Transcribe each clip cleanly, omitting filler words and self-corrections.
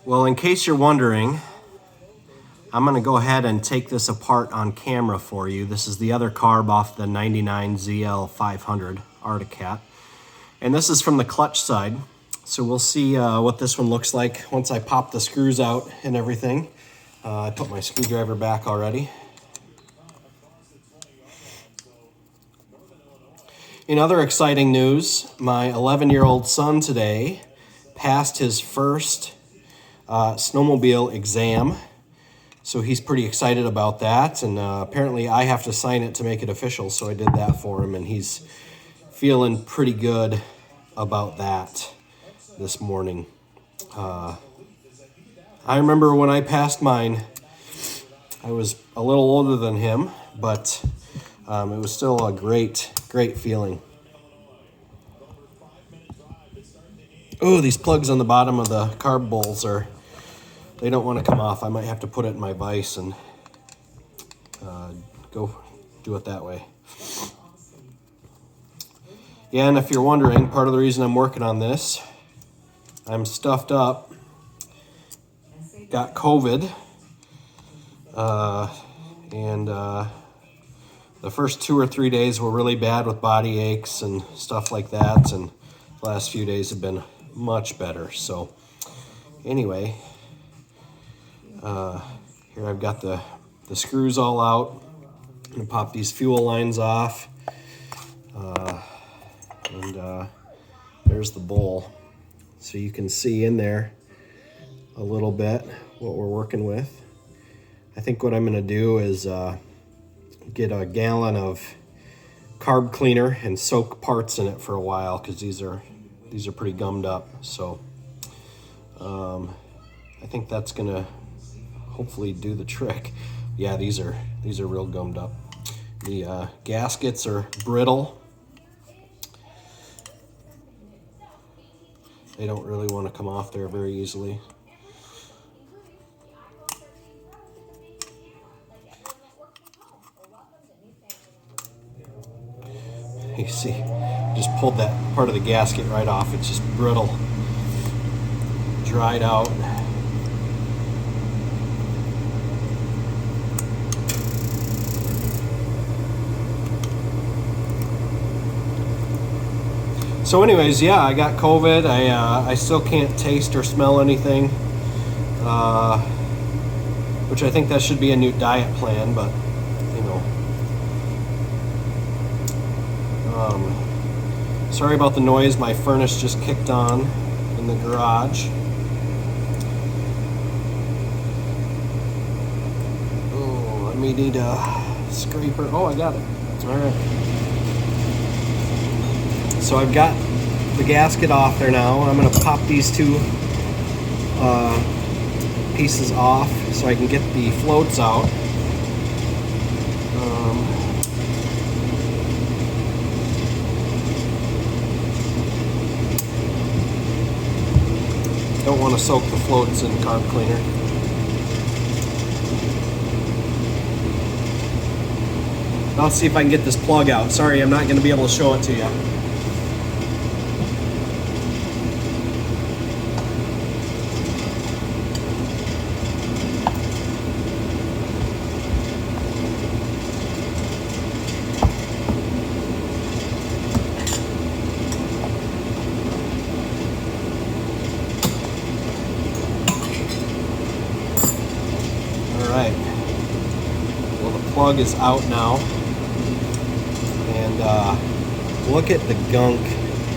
Well, in case you're wondering, I'm going to go ahead and take this apart on camera for you. This is the other carb off the 99 ZL500 Arctic Cat. And this is from the clutch side. So we'll see what this one looks like once I pop the screws out and everything. I put my screwdriver back already. In other exciting news, my 11-year-old son today passed his first snowmobile exam. So he's pretty excited about that, and apparently I have to sign it to make it official, so I did that for him, and he's feeling pretty good about that this morning. I remember when I passed mine, I was a little older than him, but it was still a great feeling. Oh, these plugs on the bottom of the carb bowls they don't want to come off. I might have to put it in my vise and go do it that way. Yeah, and if you're wondering, part of the reason I'm working on this, I'm stuffed up, got COVID, and the first 2 or 3 days were really bad with body aches and stuff like that, and the last few days have been much better. So anyway, here I've got the screws all out. I'm gonna pop these fuel lines off, and there's the bowl. So you can see in there a little bit what we're working with. I think what I'm gonna do is get a gallon of carb cleaner and soak parts in it for a while, because these are pretty gummed up. So I think that's gonna hopefully do the trick. Yeah, these are real gummed up. The gaskets are brittle. They don't really want to come off there very easily. You see, just pulled that part of the gasket right off. It's just brittle, dried out. So anyways, yeah, I got COVID. I still can't taste or smell anything, which I think that should be a new diet plan, but you know. Sorry about the noise. My furnace just kicked on in the garage. Oh, let me need a scraper. Oh, I got it. All right. So I've got the gasket off there now. I'm going to pop these two pieces off so I can get the floats out. Don't want to soak the floats in carb cleaner. Now let's see if I can get this plug out. Sorry, I'm not going to be able to show it to you. Alright, well, the plug is out now, and look at the gunk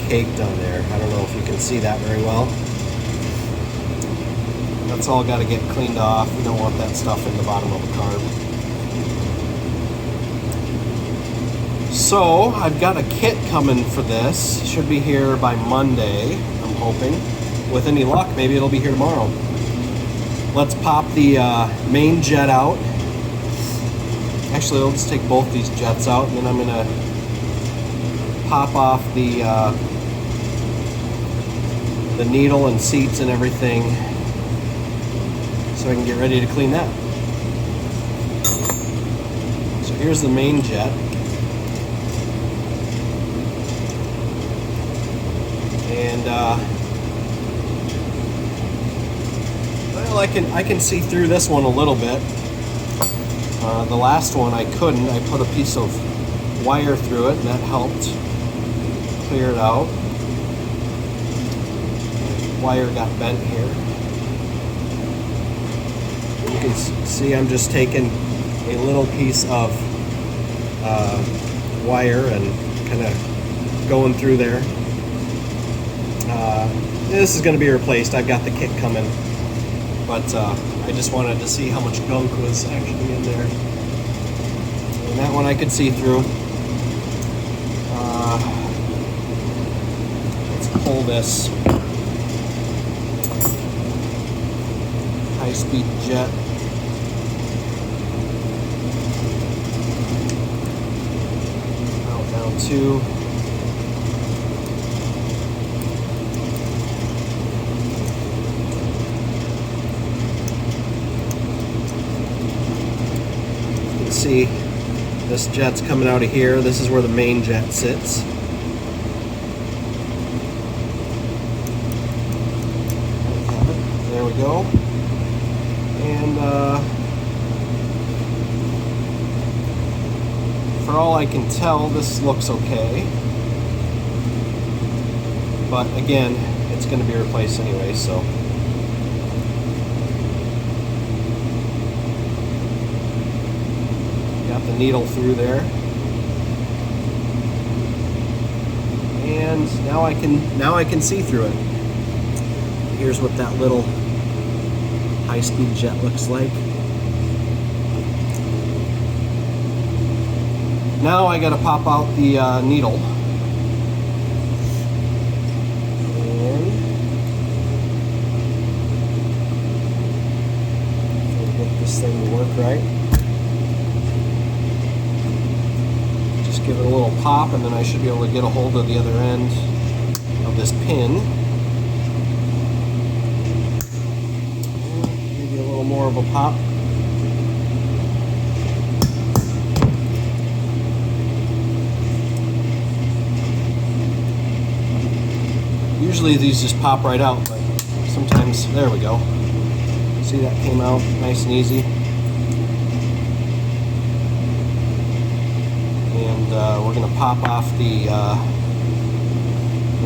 caked on there. I don't know if you can see that very well. That's all got to get cleaned off. We don't want that stuff in the bottom of the carb. So I've got a kit coming for this. Should be here by Monday, I'm hoping. With any luck, maybe it'll be here tomorrow. Let's pop the main jet out. Actually, let's take both these jets out, and then I'm gonna pop off the needle and seats and everything, so I can get ready to clean that. So here's the main jet. And Well, I can see through this one a little bit. The last one I couldn't. I put a piece of wire through it, and that helped clear it out. Wire got bent here. You can see I'm just taking a little piece of wire and kind of going through there. This is going to be replaced. I've got the kit coming, but I just wanted to see how much gunk was actually in there. And that one I could see through. Let's pull this high-speed jet. Out down 2. See, this jet's coming out of here. This is where the main jet sits. There we go. And for all I can tell, this looks okay. But again, it's going to be replaced anyway, so. The needle through there, and now I can see through it. Here's what that little high-speed jet looks like. Now I got to pop out the needle, and get this thing to work right. Give it a little pop, and then I should be able to get a hold of the other end of this pin. Maybe a little more of a pop. Usually these just pop right out, but sometimes, there we go. See, that came out nice and easy. We're going to pop off the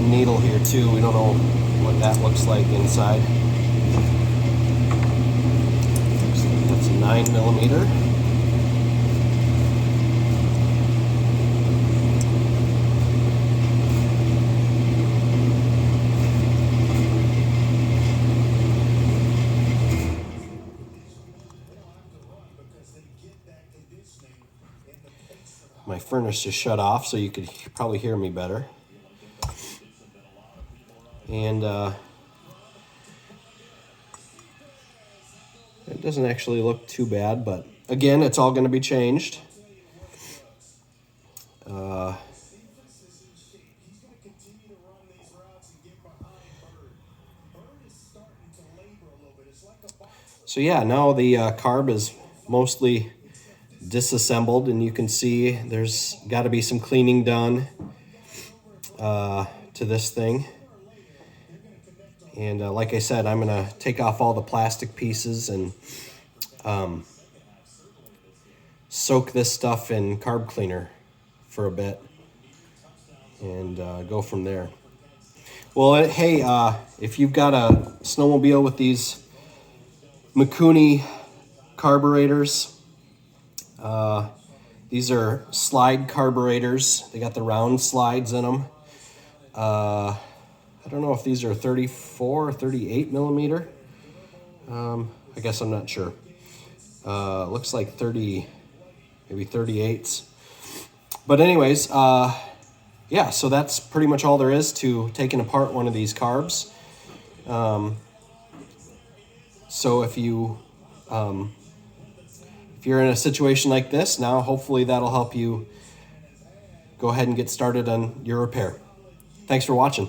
needle here too. We don't know what that looks like inside. Looks like that's a 9mm. My furnace just shut off, so you could probably hear me better. And it doesn't actually look too bad, but again, it's all going to be changed. So yeah, now the carb is mostly disassembled, and you can see there's got to be some cleaning done to this thing. And like I said, I'm going to take off all the plastic pieces and soak this stuff in carb cleaner for a bit and go from there. Well, hey, if you've got a snowmobile with these Mikuni carburetors, these are slide carburetors. They got the round slides in them. I don't know if these are 34 or 38mm. I guess I'm not sure. Looks like 30, maybe 38s. But anyways, yeah, so that's pretty much all there is to taking apart one of these carbs. So if you're in a situation like this, now hopefully that'll help you go ahead and get started on your repair. Thanks for watching.